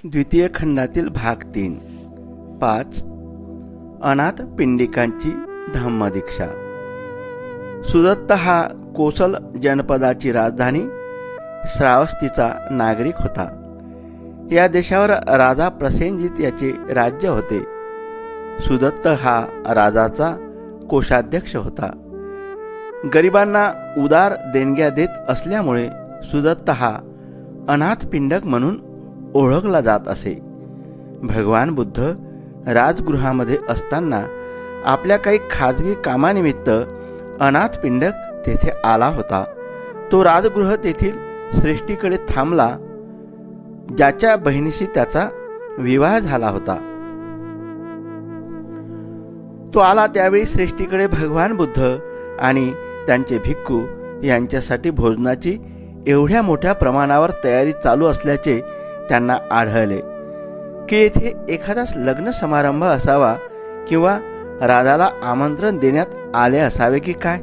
द्वितीय खंडातील भाग 3 5. अनाथ पिंडिकांची धम्मदीक्षा. सुदत्त हा कोसल जनपदाची राजधानी श्रावस्तीचा नागरिक होता. या देशावर राजा प्रसेनजित याचे राज्य होते. सुदत्त हा राजाचा कोषाध्यक्ष होता. गरिबांना उदार देणग्या देत असल्यामुळे सुदत्त हा अनाथ पिंडक म्हणून ओळखला जात असे. भगवान बुद्ध राजगृहामध्ये असताना आपल्या काही खाजगी कामानिमित्त अनाथ पिंडक तेथे आला होता. तो राजगृह तेथील श्रेष्ठीकडे थांबला, ज्याच्या बहिणीशी त्याचा विवाह झाला होता. तो आला त्यावेळी श्रेष्ठीकडे भगवान बुद्ध आणि त्यांचे भिक्खू यांच्यासाठी भोजनाची एवढ्या मोठ्या प्रमाणावर तयारी चालू असल्याचे त्यांना आढळले की येथे एखादाच लग्न समारंभ असावा किंवा राजाला आमंत्रण देण्यात आले असावे की काय,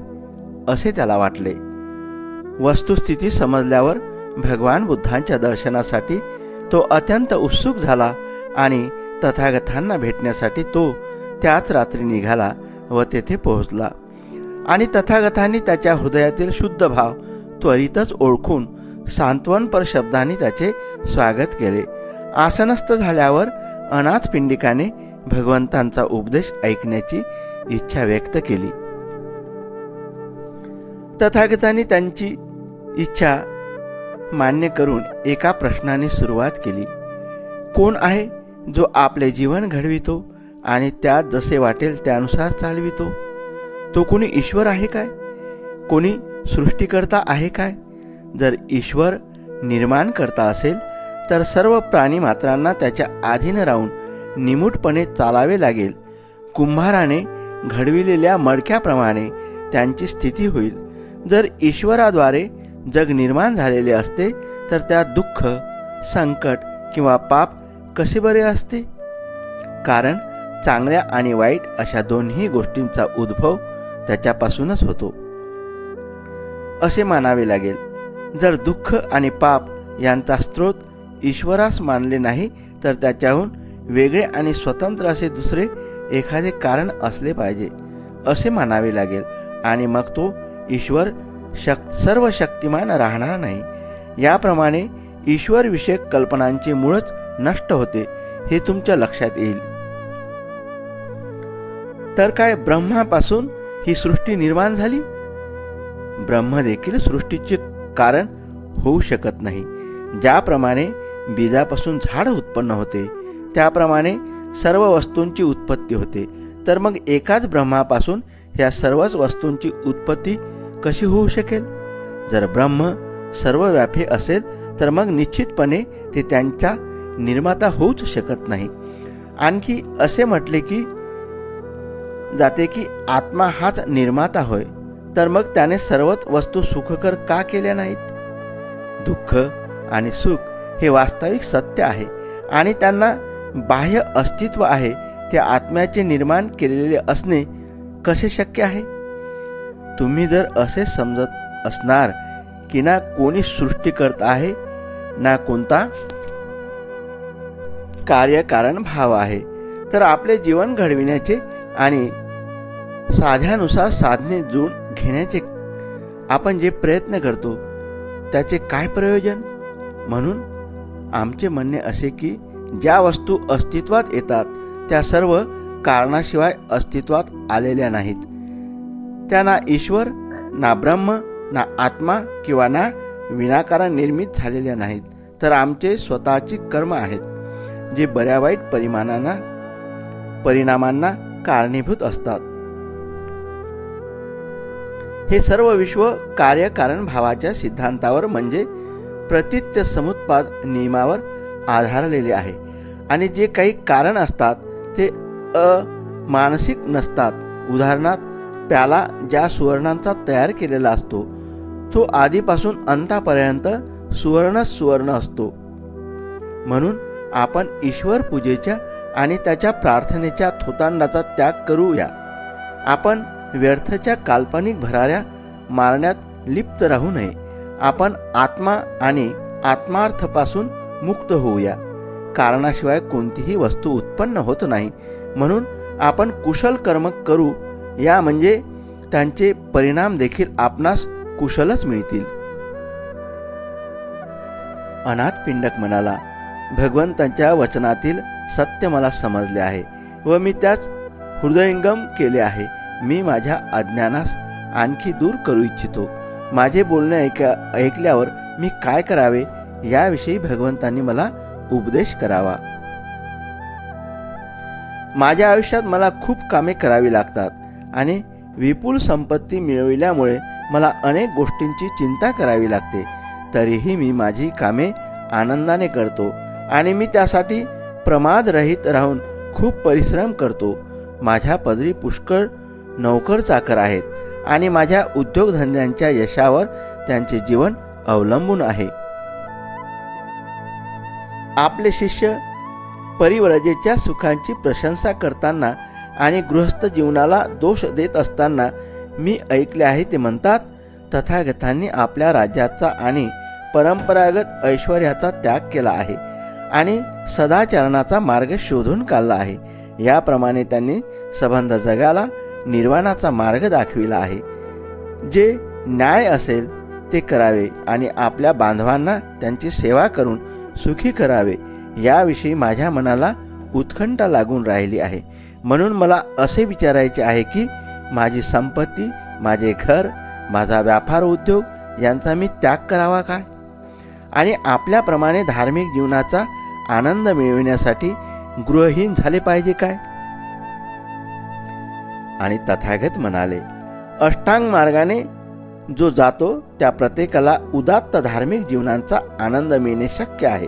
असे त्याला वाटले. वस्तुस्थिती समजल्यावर भगवान बुद्धांच्या दर्शनासाठी तो अत्यंत उत्सुक झाला आणि तथागतांना भेटण्यासाठी तो त्याच रात्री निघाला व तेथे पोहोचला. आणि तथागतांनी त्याच्या हृदयातील शुद्ध भाव त्वरितच ओळखून सांत्वनपर शब्दांनी त्याचे स्वागत केले. आसनस्थ झाल्यावर अनाथ पिंडिकाने भगवंतांचा उपदेश ऐकण्याची इच्छा व्यक्त केली. तथागतांनी त्यांची इच्छा मान्य करून एका प्रश्नाने सुरुवात केली. कोण आहे जो आपले जीवन घडवितो आणि त्यात जसे वाटेल त्यानुसार चालवितो? तो कोणी ईश्वर आहे काय? कोणी सृष्टीकर्ता आहे काय? जर ईश्वर निर्माण करता असेल तर सर्व प्राणी मात्रांना त्याच्या अधीन राहून निमूटपणे चालावे लागेल. कुंभाराने घडविलेल्या मडक्याप्रमाणे त्यांची स्थिती होईल. जर ईश्वराद्वारे जग निर्माण झालेले असते तर त्यात दुःख, संकट किंवा पाप कसे बरे असते? कारण चांगल्या आणि वाईट अशा दोन्ही गोष्टींचा उद्भव त्याच्यापासूनच होतो असे मानावे लागेल. जर दुःख आणि पाप यांचा स्रोत ईश्वरास मानले नाही तर त्याच्याहून वेगळे आणि स्वतंत्र असे दुसरे एखादे कारण असले पाहिजे असे मानावे लागेल. आणि मग तो ईश्वर सर्व शक्तिमान राहणार नाही. याप्रमाणे ईश्वरविषयक कल्पनांचे मूळच नष्ट होते हे तुमच्या लक्षात येईल. तर काय ब्रह्मापासून ही सृष्टी निर्माण झाली? ब्रह्म देखील सृष्टीचे कारण होऊ शकत नाही. ज्याप्रमाणे बीजापासून झाड उत्पन्न होते त्याप्रमाणे सर्व वस्तूंची उत्पत्ती होते. तर मग एकाच ब्रह्मापासून ह्या सर्वच वस्तूंची उत्पत्ती कशी होऊ शकेल? जर ब्रह्म सर्वव्यापी असेल तर मग निश्चितपणे ते त्यांचा निर्माता होऊच शकत नाही. आणखी असे म्हटले की जाते की आत्मा हाच निर्माता होय. तर मग त्याने सर्वच वस्तू सुखकर का केल्या नाहीत? दुःख आणि सुख हे वास्तविक सत्य आहे आणि त्यांना बाह्य अस्तित्व आहे. त्या आत्म्याचे निर्माण केलेले असणे कसे शक्य आहे? तुम्ही जर असे समजत असणार की ना कोणी सृष्टीकर्ता आहे ना कोणता कार्यकारण भाव आहे, तर आपले जीवन घडविण्याचे आणि साध्यानुसार साधने जुळून घेण्याचे आपण जे प्रयत्न करतो त्याचे काय प्रयोजन? म्हणून आमचे म्हणणे असे की ज्या वस्तू अस्तित्वात येतात त्या सर्व कारणाशिवाय अस्तित्वात आलेल्या नाहीत. त्या ना ईश्वर, ना ब्रह्म, ना आत्मा किंवा ना विनाकारण निर्मित झालेल्या नाहीत. तर आमचे स्वतःचे कर्म आहेत जे बऱ्या वाईट परिणामांना कारणीभूत असतात. हे सर्व विश्व कार्यकारण भावाच्या सिद्धांतावर म्हणजे प्रतित्य समुत्पाद नियमावर आधारलेले आहे. आणि जे काही कारण असतात ते अमानसिक नसतात. उदाहरणार्थ, प्याला ज्या सुवर्णांचा तयार केलेला असतो तो आधीपासून अंतापर्यंत सुवर्ण असतो. म्हणून आपण ईश्वर पूजेच्या आणि त्याच्या प्रार्थनेच्या थोतांडाचा त्याग करूया. आपण व्यर्थच्या काल्पनिक भराऱ्या मारण्यात लिप्त राहू नये. आपण आत्मा आणि आत्मार्थपासून मुक्त होऊया. कारणाशिवाय कोणतीही वस्तू उत्पन्न होत नाही. म्हणून आपण कुशल कर्म करू या म्हणजे त्यांचे परिणाम देखील आपणास कुशलच मिळतील. अनाथ पिंडक म्हणाला, भगवंतांच्या वचनातील सत्य मला समजले आहे व मी त्याच हृदयंगम केले आहे. मी माझ्या अज्ञानास आणखी दूर करू इच्छितो. माझे बोलणे ऐकल्यावर मी काय करावे याविषयी भगवंतांनी मला उपदेश करावा. माझ्या आयुष्यात मला खूप कामे करावी लागतात आणि विपुल संपत्ती मिळविल्यामुळे मला अनेक गोष्टींची चिंता करावी लागते. तरीही मी माझी कामे आनंदाने करतो आणि मी त्यासाठी प्रमादरहित राहून खूप परिश्रम करतो. माझ्या पदरी पुष्कळ नोकर चाकर आहेत आणि माझ्या उद्योगधंद्यांच्या यशावर त्यांचे जीवन अवलंबून आहे. आपले शिष्य परिव्रजेच्या सुखांची प्रशंसा करताना आणि गृहस्थ जीवनाला दोष देत असताना मी ऐकले आहे. ते म्हणतात, तथागतांनी आपल्या राज्याचा आणि परंपरागत ऐश्वर्याचा त्याग केला आहे आणि सदाचरणाचा मार्ग शोधून काढला आहे. याप्रमाणे त्यांनी संबंध जगाला निर्वाणाचा मार्ग दाखविला आहे. जे न्याय असेल ते करावे आणि आपल्या बांधवांना त्यांची सेवा करून सुखी करावे याविषयी माझ्या मनाला उत्कंठा लागून राहिली आहे. म्हणून मला असे विचारायचे आहे की माझी संपत्ती, माझे घर, माझा व्यापार उद्योग यांचा मी त्याग करावा काय आणि आपल्याप्रमाणे धार्मिक जीवनाचा आनंद मिळविण्यासाठी गृहहीन झाले पाहिजे काय. आणि तथागत म्हणाले, अष्टांग मार्गाने जो जातो त्या प्रत्येकाला उदात्त धार्मिक जीवनाचा आनंद मिळणे शक्य आहे.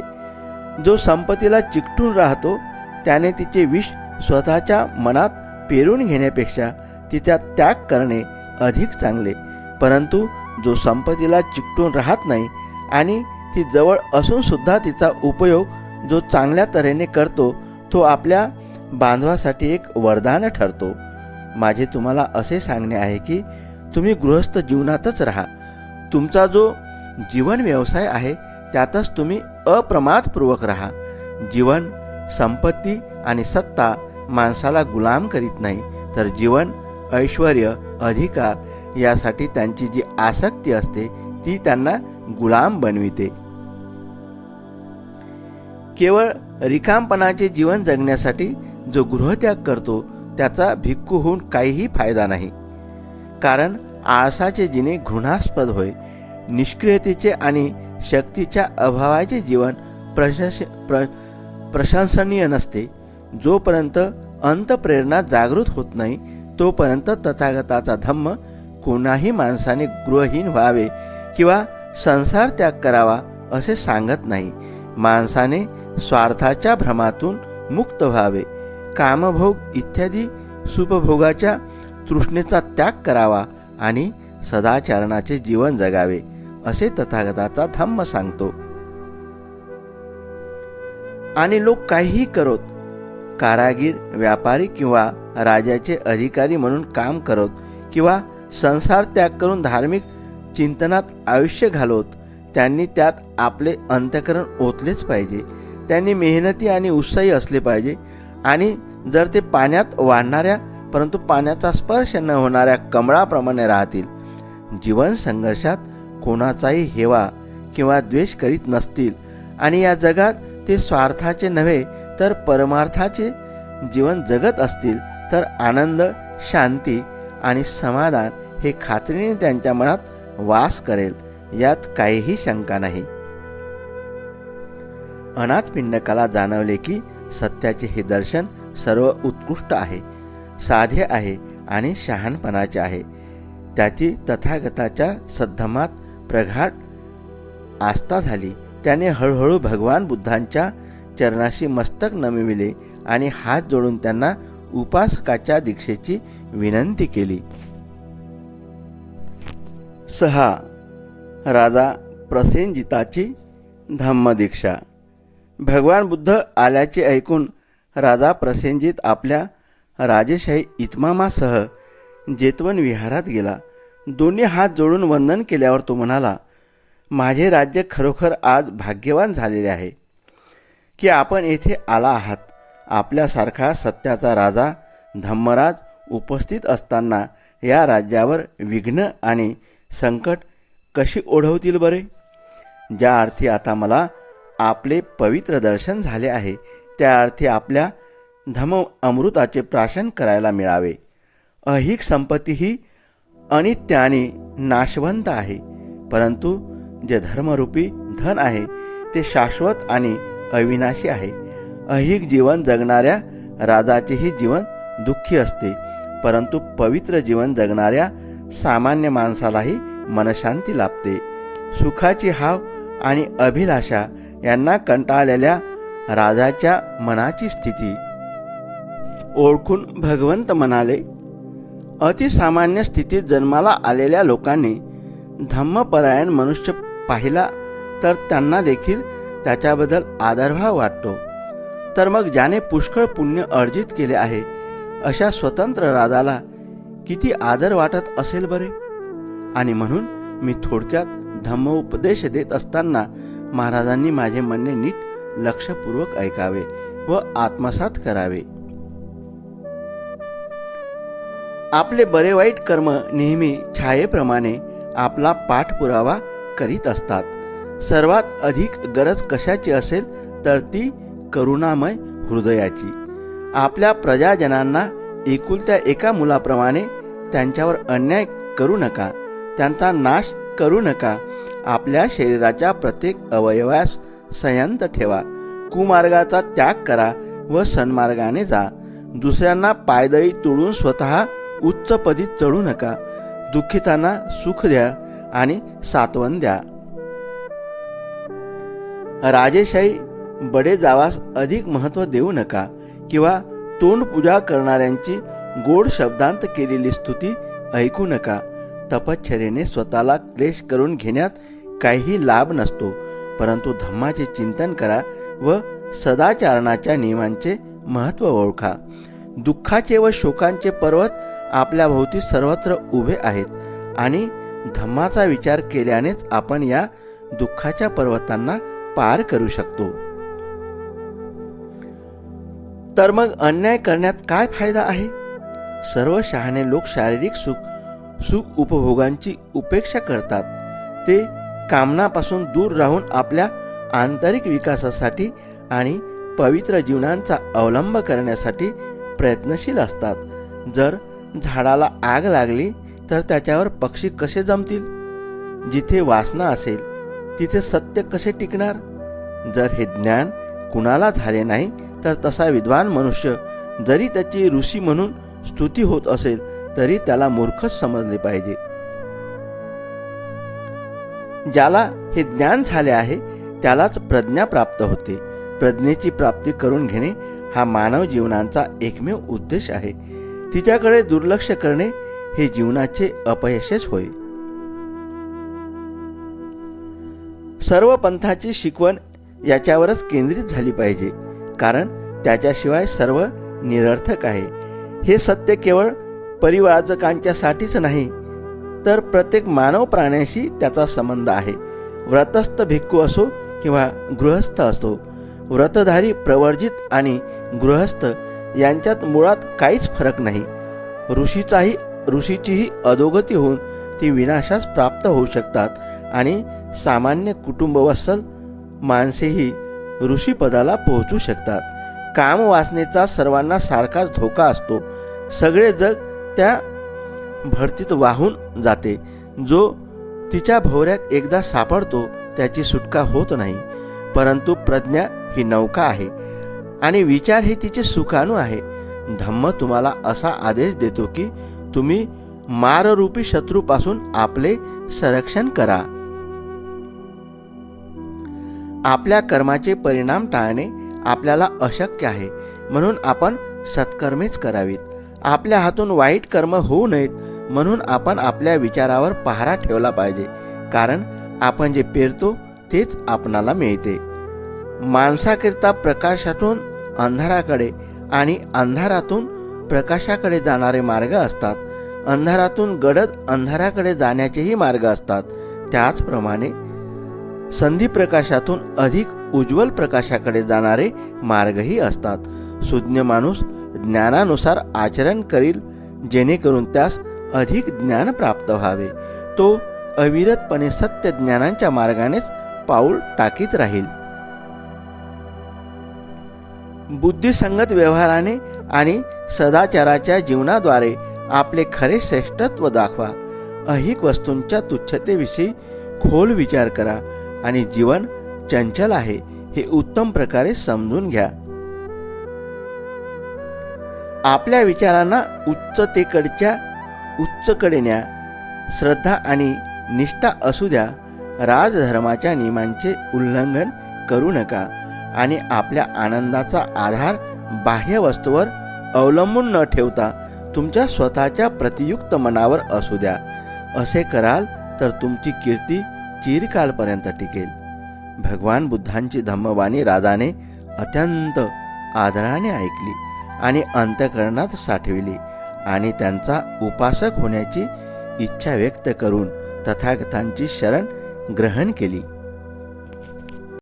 जो संपत्तीला चिकटून राहतो त्याने तिचे विष स्वतःच्या मनात पेरून घेण्यापेक्षा तिचा त्याग करणे अधिक चांगले. परंतु जो संपत्तीला चिकटून राहत नाही आणि ती जवळ असून सुद्धा तिचा उपयोग जो चांगल्या तऱ्हेने करतो तो आपल्या बांधवासाठी एक वरदान ठरतो. माझे तुम्हाला असे सांगणे आहे की तुम्ही गृहस्थ जीवनातच राहा. तुमचा जो जीवन व्यवसाय आहे त्यातच तुम्ही अप्रमादपूर्वक राहा. जीवन, संपत्ती आणि सत्ता माणसाला गुलाम करीत नाही, तर जीवन, ऐश्वर्य, अधिकार यासाठी त्यांची जी आसक्ती असते ती त्यांना गुलाम बनविते. केवळ रिकामपणाचे जीवन जगण्यासाठी जो गृहत्याग करतो त्याचा भिक्खू होऊन काहीही फायदा नाही. कारण आळसाचे जिणे घृणास्पद होय. निष्क्रियतेचे आणि शक्तीच्या अभावाचे जीवन प्रशंसनीय नसते. जोपर्यंत अंतप्रेरणा जागृत होत नाही तोपर्यंत तथागताचा धम्म कोणाही माणसाने गृहहीन व्हावे किंवा संसार त्याग करावा असे सांगत नाही. माणसाने स्वार्थाच्या भ्रमातून मुक्त व्हावे, कामभोग इत्यादी सुपभोगाच्या तृष्णेचा त्याग करावा आणि सदाचरणाचे जीवन जगावे असे तथागताचा धम्म सांगतो. आणि लोक काहीही करोत, कारागीर, व्यापारी किंवा राजाचे अधिकारी म्हणून काम करोत किंवा संसार त्याग करून धार्मिक चिंतनात आयुष्य घालवत, त्यांनी त्यात आपले अंतःकरण ओतलेच पाहिजे. त्यांनी मेहनती आणि उत्साही असले पाहिजे. आणि जर ते पाण्यात वाढणाऱ्या परंतु पाण्याचा स्पर्श न होणाऱ्या कमळाप्रमाणे राहतील, जीवन संघर्षात कोणाचाही हेवा किंवा द्वेष करीत नसतील आणि या जगात ते स्वार्थाचे नव्हे तर परमार्थाचे जीवन जगत असतील, तर आनंद, शांती आणि समाधान हे खात्रीने त्यांच्या मनात वास करेल, यात काहीही शंका नाही. अनाथ पिंडकाला जाणवले की सत्याचे हे दर्शन सर्व उत्कृष्ट आहे, साधे आहे आणि शहाणपणाचे आहे. त्याची तथागताच्या सद्धमात प्रगाढ आस्था झाली. त्याने हळूहळू भगवान बुद्धांच्या चरणाशी मस्तक नमविले आणि हात जोडून त्यांना उपासकाच्या दीक्षेची विनंती केली. 6. राजा प्रसेनजिताची धम्मदीक्षा. भगवान बुद्ध आल्याचे ऐकून राजा प्रसेनजित आपल्या राजेशाही इतमामासह जेतवन विहारात गेला. दोन्ही हात जोडून वंदन केल्यावर तो म्हणाला, माझे राज्य खरोखर आज भाग्यवान झालेले आहे. की आपण येथे आला आहात. आपल्यासारखा सत्याचा राजा धम्मराज उपस्थित असताना या राज्यावर विघ्न आणि संकट कशी ओढवतील बरे. ज्या अर्थी आता मला आपले पवित्र दर्शन झाले आहे त्या अर्थी आपल्या धम्म अमृताचे प्राशन करायला मिळावे. ऐहिक संपत्ती ही अनित्य आणि नाशवंत आहे, परंतु जे धर्मरूपी धन आहे ते शाश्वत आणि अविनाशी आहे. ऐहिक जीवन जगणाऱ्या राजाचेही जीवन दुःखी असते, परंतु पवित्र जीवन जगणाऱ्या सामान्य माणसालाही मनशांती लाभते. सुखाची हाव आणि अभिलाषा यांना कंटाळलेल्या राजाच्या मनाची स्थिती ओळखून भगवंत म्हणाले, अतिसामान्य स्थितीत जन्माला आलेल्या लोकांनी धम्मपरायण मनुष्य पाहिला तर त्यांना देखील त्याच्याबद्दल आदरभाव वाटतो. तर मग ज्याने पुष्कळ पुण्य अर्जित केले आहे अशा स्वतंत्र राजाला किती आदर वाटत असेल बरे. आणि म्हणून मी थोडक्यात धम्म उपदेश देत असताना महाराजांनी माझे म्हणणे नीट लक्षपूर्वक ऐकावे व आत्मसात करावे. आपले बरे वाईट कर्म नेहमी छायेप्रमाणे आपला पाठपुरावा करीत असतात. सर्वात अधिक गरज कशाची असेल तर ती करुणामय हृदयाची. आपल्या प्रजाजनांना एकुलत्या एका मुलाप्रमाणे त्यांच्यावर अन्याय करू नका, त्यांचा नाश करू नका. आपल्या शरीराच्या प्रत्येक अवयवास संयत ठेवा. कुमार्गाचा त्याग करा व सन्मार्गाने जा. दुसऱ्यांना पायदळी तोडून स्वतः उच्चपदी चढू नका. दुःखितांना सुख द्या आणि सात्वन द्या. राजेशाही बडे जावास अधिक महत्त्व देऊ नका किंवा तोंड पूजा करणाऱ्यांची गोड शब्दांत केलेली स्तुती ऐकू नका. तपश्चर्येने स्वतःला क्लेश करून घेण्यात काहीही लाभ नसतो, परंतु धम्माचे चिंतन करा व सदाचरणाच्या नियमांचे महत्त्व ओळखा. दुःखाचे व शोकांचे पर्वत आपल्या भोवती सर्वत्र उभे आहेत आणि धम्माचा विचार केल्यानेच आपण या दुःखाच्या पर्वतांना पार करू शकतो. तर मग अन्याय करण्यात काय फायदा आहे. सर्व शहाणे लोक शारीरिक सुख उपभोगांची उपेक्षा करतात. ते कामनापासून दूर राहून आपल्या आंतरिक विकासासाठी आणि पवित्र जीवनाचा अवलंब करण्यासाठी प्रयत्नशील असतात. जर झाडाला आग लागली तर त्याच्यावर पक्षी कसे जमतील. जिथे वासना असेल तिथे सत्य कसे टिकणार. जर हे ज्ञान कुणाला झाले नाही तर तसा विद्वान मनुष्य जरी त्याची ऋषी म्हणून स्तुती होत असेल तरी त्याला मूर्खच समजले पाहिजे. ज्याला हे ज्ञान झाले आहे त्यालाच प्रज्ञा प्राप्त होते. प्रज्ञेची प्राप्ती करून घेणे हा मानव जीवनाचा एकमेव उद्देश आहे. तिच्याकडे दुर्लक्ष करणे हे जीवनाचे अपयशच होय. सर्व पंथाची शिकवण याच्यावरच केंद्रित झाली पाहिजे, कारण त्याच्याशिवाय सर्व निरर्थक आहे. हे सत्य केवळ परिवारजकांच्यासाठीच नाही तर प्रत्येक मानव प्राण्याशी त्याचा संबंध आहे. व्रतस्थ भिक्खू असो किंवा गृहस्थ असो, व्रतधारी प्रवर्जित आणि गृहस्थ यांच्यात मुळात काहीच फरक नाही. ऋषीचीही अधोगती होऊन ती विनाशास प्राप्त होऊ शकतात आणि सामान्य कुटुंबवत्सल माणसेही ऋषीपदाला पोहोचू शकतात. कामवासनेचा सर्वांना सारखाच धोका असतो. सगळे जग त्या भरतीत वाहून जाते. जो तिच्या भोवऱ्यात एकदा सापडतो त्याची सुटका होत नाही. परंतु प्रज्ञा ही नौका आहे आणि विचार हे तिचे सुकाणू आहे. धम्म तुम्हाला असा आदेश देतो की तुम्ही माररूपी शत्रूपासून आपले संरक्षण करा. आपल्या कर्माचे परिणाम टाळणे आपल्याला अशक्य आहे, म्हणून आपण सत्कर्मेच करावीत. आपल्या हातून वाईट कर्म होऊ नयेत म्हणून आपण आपल्या विचारावर पहारा ठेवला पाहिजे, कारण आपण जे पेरतो तेच आपणाला मिळते. माणसाकरिता प्रकाशातून अंधाराकडे आणि अंधारातून प्रकाशाकडे जाणारे मार्ग असतात. अंधारातून गडद अंधाराकडे जाण्याचेही मार्ग असतात. त्याचप्रमाणे संधी प्रकाशातून अधिक उज्ज्वल प्रकाशाकडे जाणारे मार्गही असतात. सुज्ञ माणूस ज्ञानानुसार आचरण करील, जेणेकरून त्यास अधिक ज्ञान प्राप्त व्हावे. तो अविरतपणे सत्य ज्ञानांच्या मार्गानेच पाऊल टाकीत राहील. बुद्धिसंगत व्यवहाराने आणि सदाचाराच्या जीवनाद्वारे आपले खरे श्रेष्ठत्व दाखवा. ऐहिक वस्तूंच्या तुच्छतेविषयी खोल विचार करा आणि जीवन चंचल आहे हे उत्तम प्रकारे समजून घ्या. आपल्या विचारांना उच्चकडे न्या. श्रद्धा आणि निष्ठा असू द्या. राजधर्माच्या नियमांचे उल्लंघन करू नका आणि आपल्या आनंदाचा आधार बाह्य वस्तूवर अवलंबून न ठेवता तुमच्या स्वतःच्या प्रतियुक्त मनावर असू द्या. असे कराल तर तुमची कीर्ती चिरकालपर्यंत टिकेल. भगवान बुद्धांची धम्मवाणी राजाने अत्यंत आदराने ऐकली आणि अंतःकरणात साठविली आणि त्यांचा उपासक होण्याची इच्छा व्यक्त करून तथागतांची शरण ग्रहण केली.